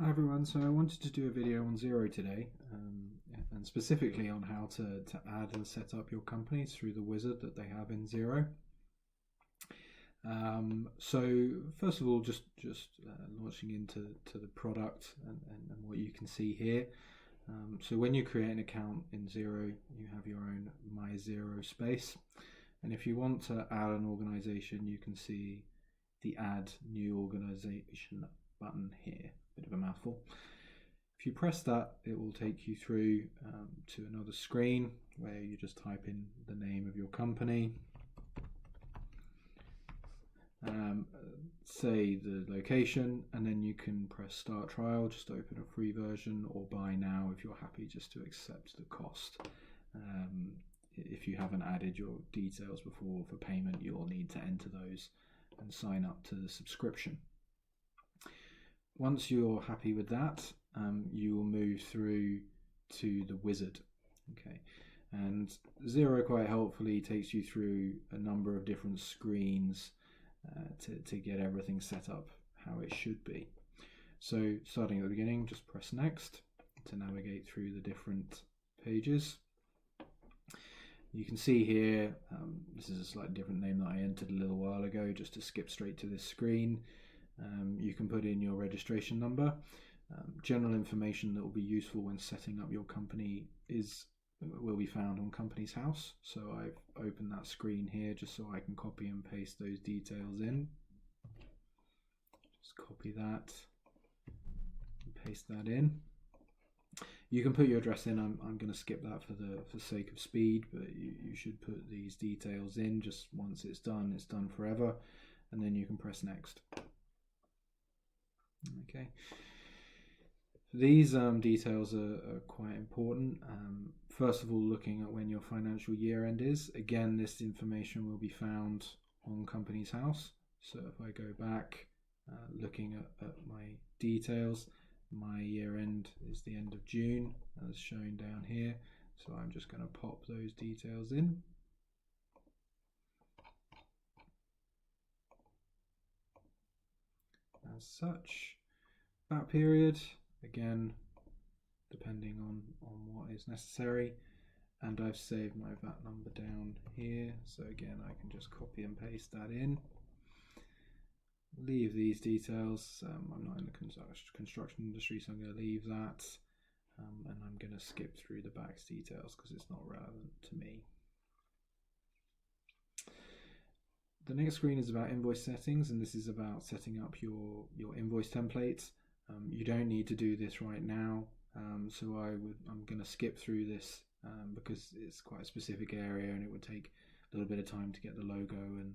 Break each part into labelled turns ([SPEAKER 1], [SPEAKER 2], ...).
[SPEAKER 1] Hi everyone, so I wanted to do a video on Xero today, and specifically on how to add and set up your companies through the wizard that they have in Xero. So first of all, just launching into the product and what you can see here. So when you create an account in Xero, you have your own My Xero space, and if you want to add an organization, you can see the Add New Organization button here. Bit of a mouthful. If you press that, it will take you through to another screen where you just type in the name of your company, say the location, and then you can press Start Trial, just open a free version, or Buy Now if you're happy just to accept the cost. If you haven't added your details before for payment, you'll need to enter those and sign up to the subscription. Once you're happy with that, you will move through to the wizard. Okay, and Xero quite helpfully takes you through a number of different screens to get everything set up how it should be. So starting at the beginning, just press next to navigate through the different pages. You can see here, this is a slightly different name that I entered a little while ago just to skip straight to this screen. You can put in your registration number. General information that will be useful when setting up your company will be found on Company's House. So I've opened that screen here just so I can copy and paste those details in. Just copy that and paste that in. You can put your address in. I'm going to skip that for the sake of speed, but you should put these details in. Just once it's done forever, and then you can press next. Okay, these details are quite important. First of all, looking at when your financial year end is. Again, this information will be found on Company's House. So if I go back, looking at my details, my year end is the end of June, as shown down here. So I'm just going to pop those details in. As such, that period, again, depending on what is necessary, and I've saved my VAT number down here, so again I can just copy and paste that in. Leave these details. I'm not in the construction industry, so I'm going to leave that, and I'm going to skip through the back's details because it's not relevant to me. The next screen is about invoice settings, and this is about setting up your invoice templates. You don't need to do this right now, so I'm going to skip through this because it's quite a specific area and it would take a little bit of time to get the logo and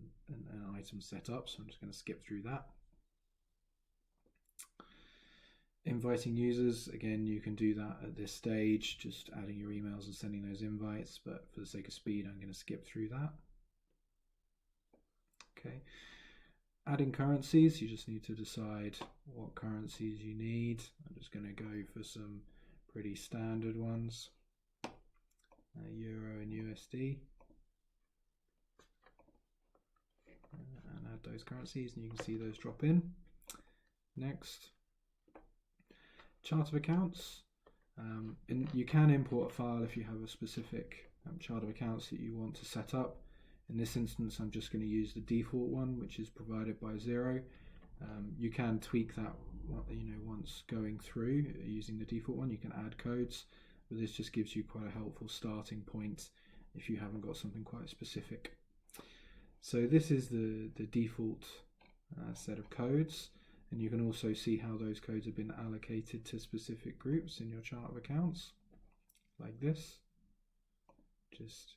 [SPEAKER 1] items set up, so I'm just going to skip through that. Inviting users, again, you can do that at this stage, just adding your emails and sending those invites, but for the sake of speed I'm going to skip through that. Okay, adding currencies, you just need to decide what currencies you need. I'm just going to go for some pretty standard ones, Euro and USD, and add those currencies, and you can see those drop in. Next, chart of accounts. You can import a file if you have a specific chart of accounts that you want to set up. In this instance, I'm just going to use the default one, which is provided by Xero. You can tweak that, once going through using the default one. You can add codes, but this just gives you quite a helpful starting point if you haven't got something quite specific. So this is the default set of codes, and you can also see how those codes have been allocated to specific groups in your chart of accounts, like this. Just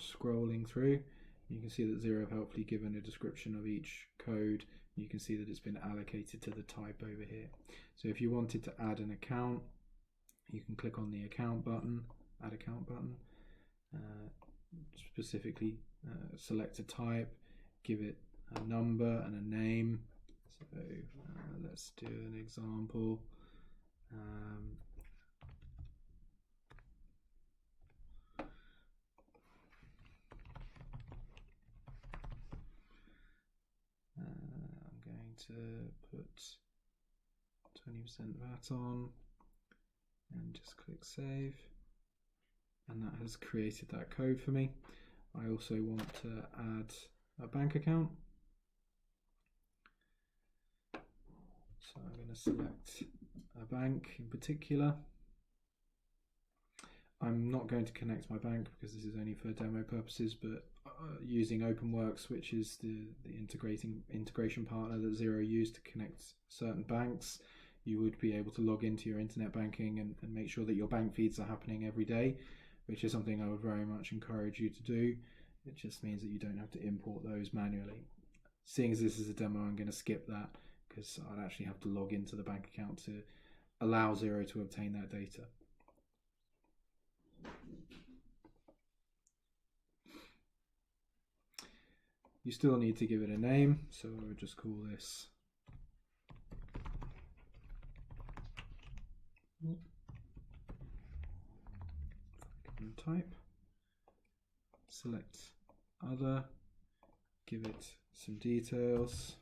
[SPEAKER 1] scrolling through, you can see that Xero have helpfully given a description of each code. You can see that it's been allocated to the type over here. So if you wanted to add an account, you can click on the account button, add account button, specifically select a type, give it a number and a name. So let's do an example. I'm going to put 20% VAT on, and just click save. And that has created that code for me. I also want to add a bank account. So I'm going to select a bank in particular. I'm not going to connect my bank because this is only for demo purposes, but using OpenWorks, which is the integration partner that Xero used to connect certain banks, you would be able to log into your internet banking and make sure that your bank feeds are happening every day, which is something I would very much encourage you to do. It just means that you don't have to import those manually. Seeing as this is a demo, I'm going to skip that because I'd actually have to log into the bank account to allow Xero to obtain that data. You still need to give it a name, so I would just call this type, select other, give it some details,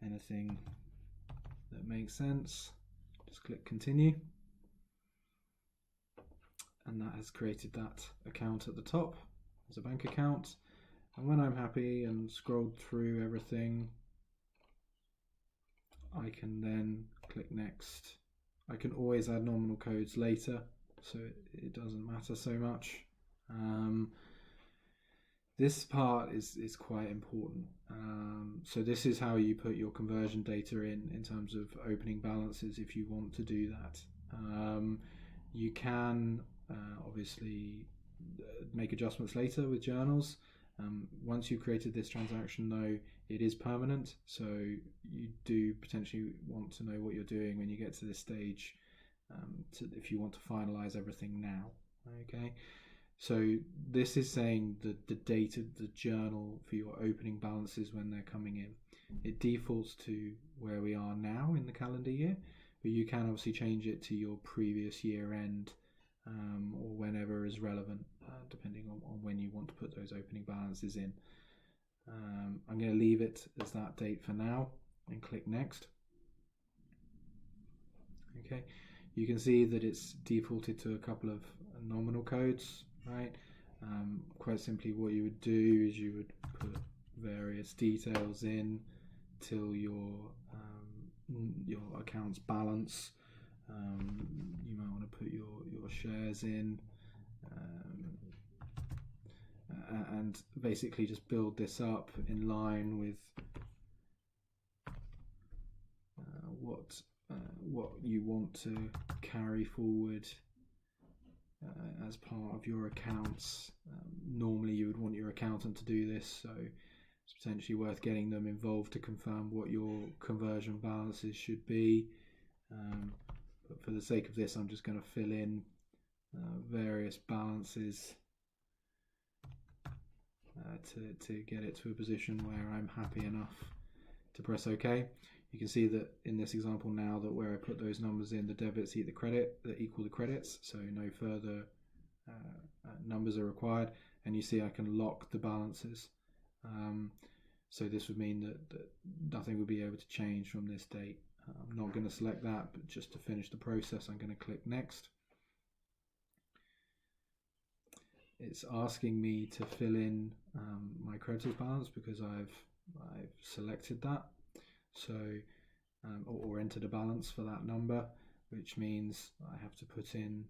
[SPEAKER 1] anything that makes sense, just click continue, and that has created that account at the top as a bank account. And when I'm happy and scrolled through everything, I can then click next. I can always add nominal codes later, so it doesn't matter so much. This part is quite important. So this is how you put your conversion data in terms of opening balances if you want to do that. You can obviously make adjustments later with journals. Once you've created this transaction though, it is permanent, so you do potentially want to know what you're doing when you get to this stage, if you want to finalize everything now. Okay, so this is saying that the date of the journal for your opening balances when they're coming in, it defaults to where we are now in the calendar year, but you can obviously change it to your previous year end, or whenever is relevant, depending on when you want to put those opening balances in. I'm going to leave it as that date for now and click next. Okay, you can see that it's defaulted to a couple of nominal codes, right? Quite simply what you would do is you would put various details in till your account's balance. You might want to put your shares in, and basically just build this up in line with what you want to carry forward as part of your accounts. Normally you would want your accountant to do this, so it's potentially worth getting them involved to confirm what your conversion balances should be. But for the sake of this, I'm just going to fill in various balances to get it to a position where I'm happy enough to press OK. You can see that in this example now that where I put those numbers in, the debits equal the credits, so no further numbers are required, and you see I can lock the balances. So this would mean that nothing will be able to change from this date. I'm not going to select that, but just to finish the process, I'm going to click next. It's asking me to fill in my creditors balance because I've selected that, so or entered a balance for that number, which means I have to put in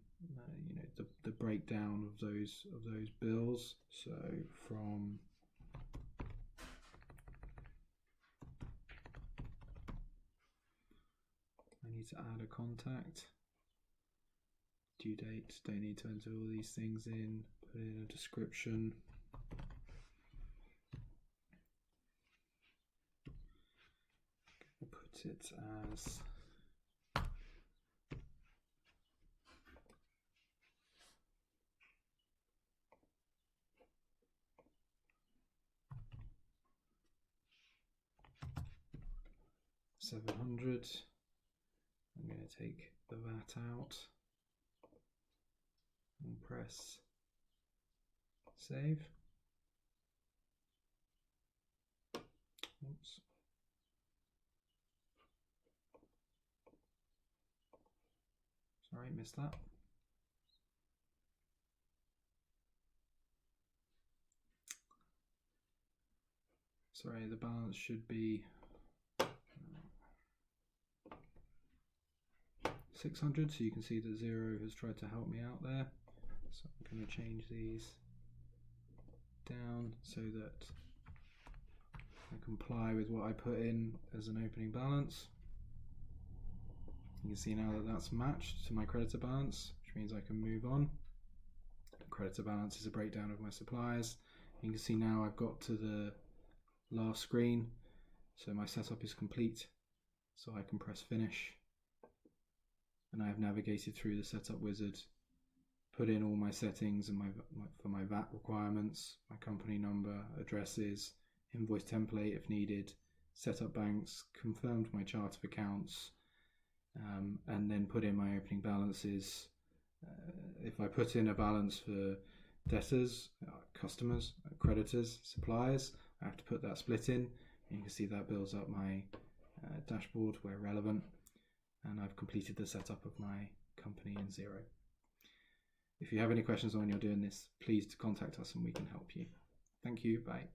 [SPEAKER 1] the breakdown of those bills. So from I need to add a contact. Due date, don't need to enter all these things in, put in a description. Put it as $700. I'm going to take the VAT out and press save. Oops. Sorry, missed that. Sorry, the balance should be 600, so you can see that Xero has tried to help me out there. So I'm going to change these down so that I comply with what I put in as an opening balance. You can see now that that's matched to my creditor balance, which means I can move on. The creditor balance is a breakdown of my suppliers. You can see now I've got to the last screen, so my setup is complete, so I can press finish, and I have navigated through the setup wizard, put in all my settings and for my VAT requirements, my company number, addresses, invoice template if needed, set up banks, confirmed my chart of accounts, and then put in my opening balances. If I put in a balance for debtors, customers, creditors, suppliers, I have to put that split in. You can see that builds up my dashboard where relevant, and I've completed the setup of my company in Xero. If you have any questions on when you're doing this, please contact us and we can help you. Thank you. Bye.